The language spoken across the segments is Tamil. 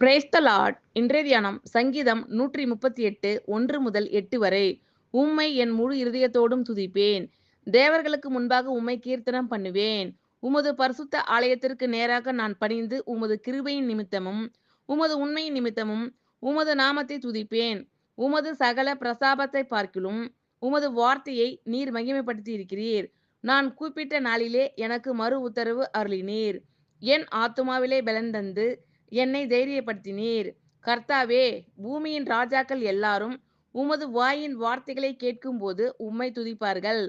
Praise the Lord. இன்றைய தியானம் சங்கீதம் 138 1 முதல் 8 வரை. உம்மை என் முழு இருதயத்தோடும் துதிப்பேன். தேவர்களுக்கு முன்பாக உம்மை கீர்த்தனம் பண்ணுவேன். உமது பரிசுத்த ஆலயத்திற்கு நேராக நான் பணிந்து உமது கிருபையின் நிமித்தமும் உமது உண்மையின் நிமித்தமும் உமது நாமத்தை துதிப்பேன். உமது சகல பிரசாபத்தை பார்க்கிலும் உமது வார்த்தையை நீர் மகிமைப்படுத்தி இருக்கிறீர். நான் கூப்பிட்ட நாளிலே எனக்கு மறு உத்தரவு அருளினீர். என் ஆத்துமாவிலே பலன் தந்து என்னை தைரியப்படுத்தினீர். கர்த்தாவே, பூமியின் ராஜாக்கள் எல்லாரும் உமது வாயின் வார்த்தைகளை கேட்கும்போது உம்மை துதிப்பார்கள்.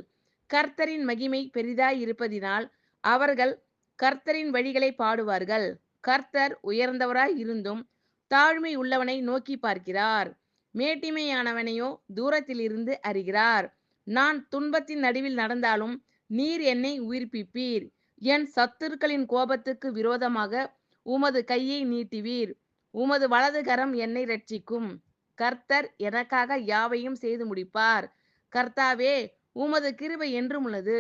கர்த்தரின் மகிமை பெரிதாய் இருப்பதினால் அவர்கள் கர்த்தரின் வழிகளை பாடுவார்கள். கர்த்தர் உயர்ந்தவராய் இருந்தும் தாழ்மை உள்ளவனை நோக்கி பார்க்கிறார். மேட்டிமையானவனையோ தூரத்திலிருந்து அறிகிறார். நான் துன்பத்தின் நடுவில் நடந்தாலும் நீர் என்னை உயிர்ப்பிப்பீர். என் சத்துருக்களின் கோபத்துக்கு விரோதமாக உமது கையை நீட்டுவீர். உமது வலது கரம் என்னை இரட்சிக்கும். கர்த்தர் எனக்காக யாவையும் செய்து முடிப்பார். கர்த்தாவே, உமது கிருபை என்றும் உள்ளது.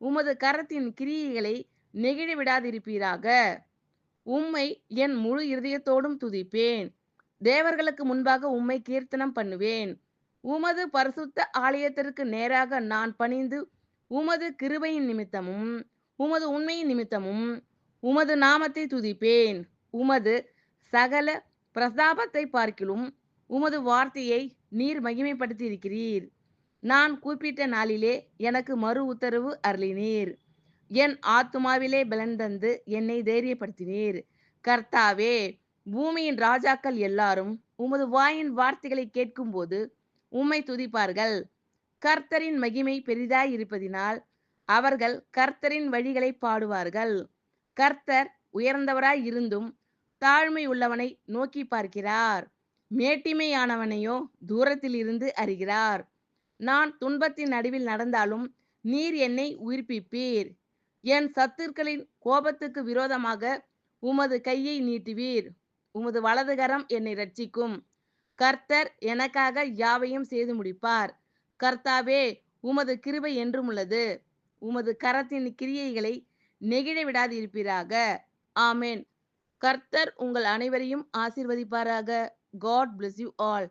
உமது கரத்தின் கிரியைகளை நெகிழ விடாதிருப்பீராக. உம்மை என் முழு இருதயத்தோடும் துதிப்பேன். தேவர்களுக்கு முன்பாக உம்மை கீர்த்தனம் பண்ணுவேன். உமது பரிசுத்த ஆலயத்திற்கு நேராக நான் பணிந்து உமது கிருபையின் நிமித்தமும் உமது உண்மையின் நிமித்தமும் உமது நாமத்தை துதிப்பேன். உமது சகல பிரதாபத்தை பார்க்கிலும் உமது வார்த்தையை நீர் மகிமைப்படுத்தி இருக்கிறீர். நான் கூப்பிட்ட நாளிலே எனக்கு மறு உத்தரவு அருளினீர். என் ஆத்துமாவிலே பலன் தந்து என்னை தைரியப்படுத்தினீர். கர்த்தாவே, பூமியின் ராஜாக்கள் எல்லாரும் உமது வாயின் வார்த்தைகளை கேட்கும்போது உம்மை துதிப்பார்கள். கர்த்தரின் மகிமை பெரிதாய் இருப்பதினால் அவர்கள் கர்த்தரின் வழிகளை பாடுவார்கள். கர்த்தர் உயர்ந்தவராய் இருந்தும் தாழ்மை உள்ளவனை நோக்கி பார்க்கிறார். மேட்டிமையானவனையோ தூரத்தில் இருந்து அறிகிறார். நான் துன்பத்தின் நடுவில் நடந்தாலும் நீர் என்னை உயிர்ப்பிப்பீர். என் சத்துருக்களின் கோபத்துக்கு விரோதமாக உமது கையை நீட்டுவீர். உமது வலது கரம் என்னை இரட்சிக்கும். கர்த்தர் எனக்காக யாவையும் செய்து முடிப்பார். கர்த்தாவே, உமது கிருபை என்றும் உள்ளது. உமது கரத்தின் கிரியைகளை நெகிழ விடாதிருப்பீராக. ஆமென். கர்த்தர் உங்கள் அனைவரையும் ஆசீர்வதிப்பாராக. God bless you all.